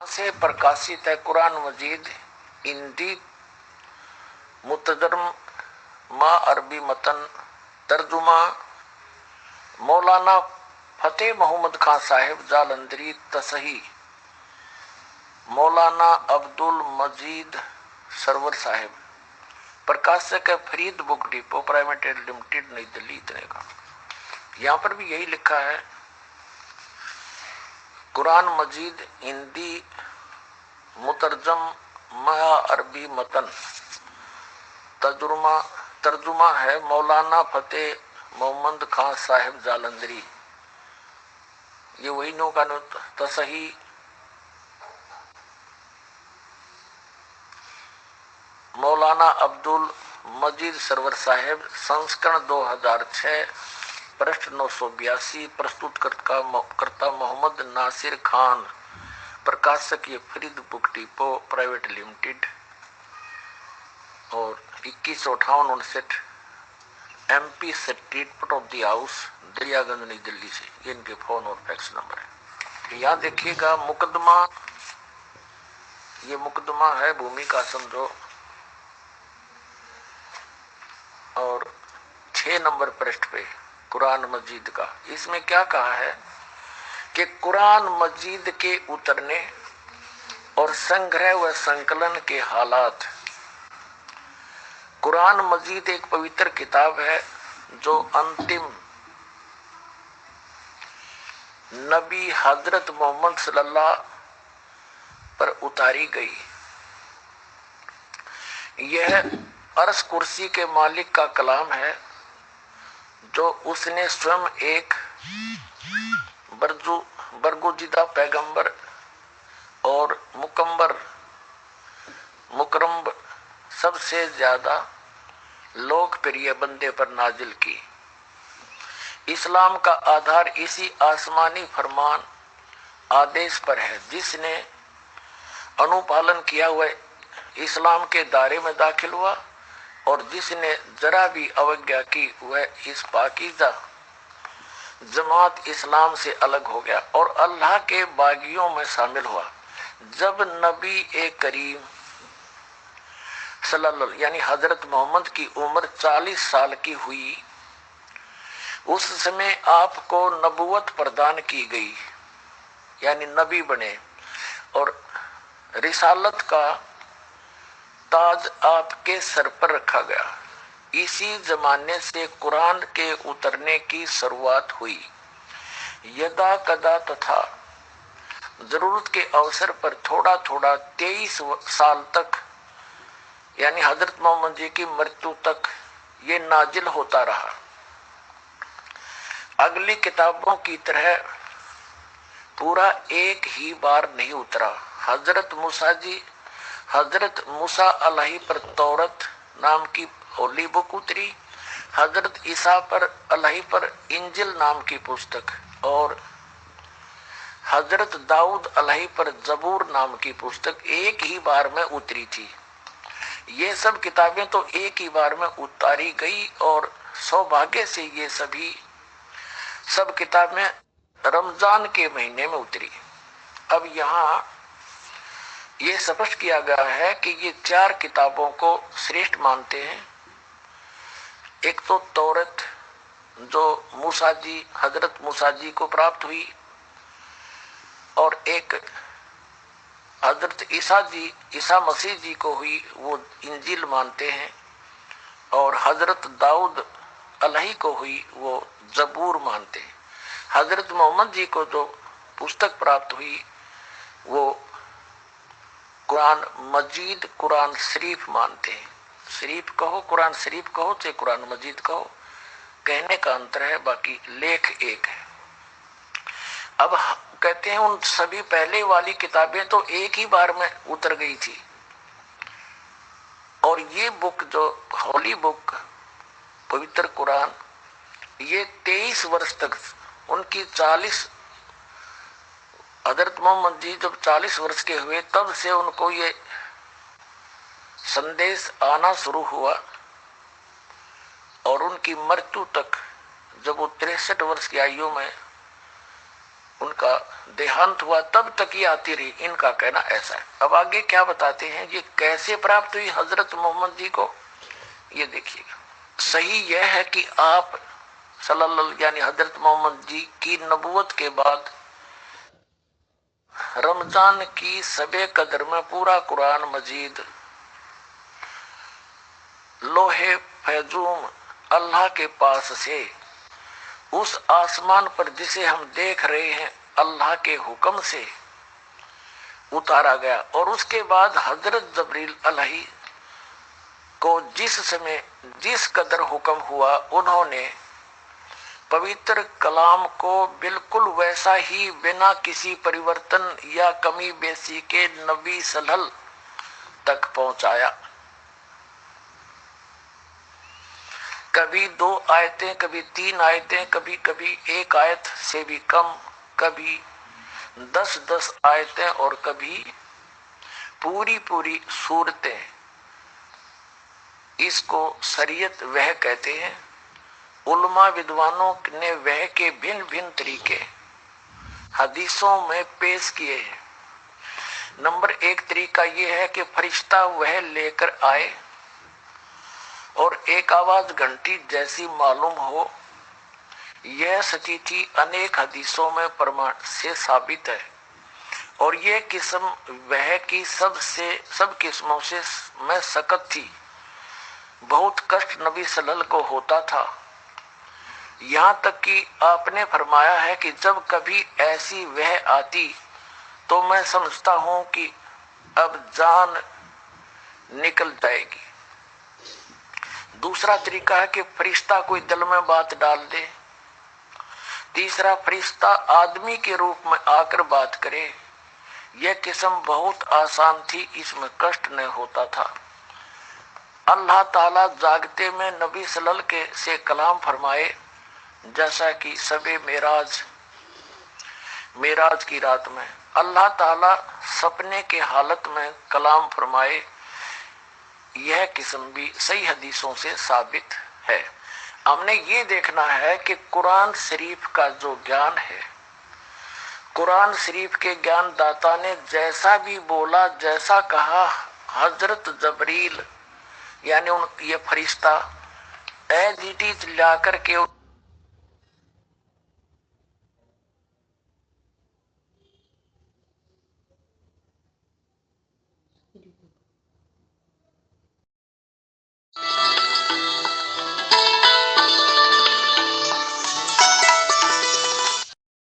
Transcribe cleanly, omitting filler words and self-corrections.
से प्रकाशित है कुरान मजीद हिंदी मुतर्जमा अरबी मतन तर्जुमा मौलाना फतेह मोहम्मद खान साहिब जालंधरी तसही मौलाना अब्दुल मजीद सरवर साहिब प्रकाशक है Farid book depot private limited नई दिल्ली। इतने का यहाँ पर भी यही लिखा है कुरान मजीद हिंदी मुतर्जमा अरबी मतन तर्जुमा है मौलाना फतेह मोहम्मद खान साहिब जालंधरी। ये वही नो का तसही मौलाना अब्दुल मजीद सरवर साहिब संस्करण 2006 पृष्ठ 982 प्रस्तुतकर्ता मोहम्मद नासिर खान प्रकाशक ये Farid book depot private limited और 2158 MP स्ट्रीट पट ऑफ द हाउस दरियागंज नई दिल्ली से। ये इनके फोन और फैक्स नंबर है। यहाँ देखिएगा मुकदमा, ये मुकदमा है भूमि का समझो और 6 नंबर पृष्ठ पे कुरान मजीद का। इसमें क्या कहा है कि कुरान मजीद के उतरने और संग्रह व संकलन के हालात। कुरान मजीद एक पवित्र किताब है जो अंतिम नबी हजरत मोहम्मद सल्लल्लाहु पर उतारी गई। यह अर्श कुर्सी के मालिक का कलाम है जो उसने स्वयं एक बरगुजिदा पैगंबर और मुकरम सबसे ज्यादा लोकप्रिय बंदे पर नाजिल की। इस्लाम का आधार इसी आसमानी फरमान आदेश पर है जिसने अनुपालन किया हुआ इस्लाम के दायरे में दाखिल हुआ और जिसने जरा भी अवज्ञा की वह इस पाकीज़ा जमात इस्लाम से अलग हो गया और अल्लाह के बागियों में शामिल हुआ। जब नबी करीम सल्लल्लाहु यानी हजरत मोहम्मद की उम्र 40 साल की हुई उस समय आपको नबुवत प्रदान की गई यानी नबी बने और रिसालत का ताज आपके सर पर रखा गया। इसी जमाने से कुरान के उतरने की शुरुआत हुई। यदा कदा तथा जरूरत के अवसर पर थोड़ा थोड़ा 23 साल तक यानी हजरत मोहम्मद जी की मृत्यु तक ये नाजिल होता रहा। अगली किताबों की तरह पूरा एक ही बार नहीं उतरा। हजरत मूसा अलैहि पर तौरत नाम की होली बुक उतरी, हजरत ईसा पर अलैहि पर इंजिल नाम की पुस्तक और हजरत दाऊद अलैहि पर जबूर नाम की पुस्तक एक ही बार में उतरी थी। ये सब किताबें तो एक ही बार में उतारी गई और सौभाग्य से ये सब किताबें रमजान के महीने में उतरी। अब यहाँ ये स्पष्ट किया गया है कि ये 4 किताबों को श्रेष्ठ मानते हैं। एक तो तौरत जो हजरत मूसा जी को प्राप्त हुई और एक हजरत ईसा मसीह जी को हुई वो इंजील मानते हैं और हजरत दाऊद अलैहि को हुई वो जबूर मानते हैं। हजरत मोहम्मद जी को जो पुस्तक प्राप्त हुई वो कुरान मजीद कुरान शरीफ मानते हैं। शरीफ कहो कुरान शरीफ कहो चाहे कुरान मजीद कहो, कहने का अंतर है, बाकी लेख एक है। अब कहते हैं उन सभी पहले वाली किताबें तो एक ही बार में उतर गई थी और ये बुक जो होली बुक पवित्र कुरान ये 23 वर्ष तक उनकी 40 हजरत मोहम्मद जी जब 40 वर्ष के हुए तब से उनको ये संदेश आना शुरू हुआ और उनकी मृत्यु तक जब वो 63 वर्ष की आयु में उनका देहांत हुआ तब तक ये आती रही। इनका कहना ऐसा है। अब आगे क्या बताते हैं, ये कैसे प्राप्त हुई हजरत मोहम्मद जी को, ये देखिएगा। सही यह है कि आप सल्लल्लाहु यानी हजरत मोहम्मद जी की नबूवत के बाद रमजान की सबे कदर में पूरा कुरान मजीद लोहे फैजूम अल्लाह के पास से उस आसमान पर जिसे हम देख रहे हैं अल्लाह के हुक्म से उतारा गया। और उसके बाद हजरत जबरील अलैहि को जिस समय जिस कदर हुक्म हुआ, उन्होंने पवित्र कलाम को बिल्कुल वैसा ही बिना किसी परिवर्तन या कमी बेसी के नबी सल्लल्लाहु तक पहुंचाया। कभी 2 आयतें, कभी 3 आयतें, कभी कभी 1 आयत से भी कम, कभी 10-10 आयतें और कभी पूरी सूरतें। इसको शरीयत वह कहते हैं। उलमा विद्वानों ने वह के भिन्न भिन्न तरीके हदीसों में पेश किए हैं। नंबर 1 तरीका यह है कि फरिश्ता वह लेकर आए और एक आवाज घंटी जैसी मालूम हो। यह सटीची अनेक हदीसों में प्रमाण से साबित है। और यह किस्म वह की सब किस्मों से में सख्त थी। बहुत कष्ट नबी सल्लल्लाहु को होता था। यहाँ तक कि आपने फरमाया है कि जब कभी ऐसी वह आती तो मैं समझता हूं कि अब जान निकल जाएगी। दूसरा तरीका है कि फरिश्ता कोई दिल में बात डाल दे। तीसरा, फरिश्ता आदमी के रूप में आकर बात करे। यह किस्म बहुत आसान थी, इसमें कष्ट नहीं होता था। अल्लाह ताला जागते में नबी सल्लल्लाहु के से कलाम फरमाए, जैसा कि सबे मेराज की रात में अल्लाह ताला सपने के हालत में कलाम फरमाए। यह किस्म भी सही हदीसों से साबित है। हमने ये देखना है कि कुरान शरीफ का जो ज्ञान है, कुरान शरीफ के ज्ञान दाता ने जैसा भी बोला, जैसा कहा, हजरत जबरील यानी ये फरिश्ता एज इट इज ला करके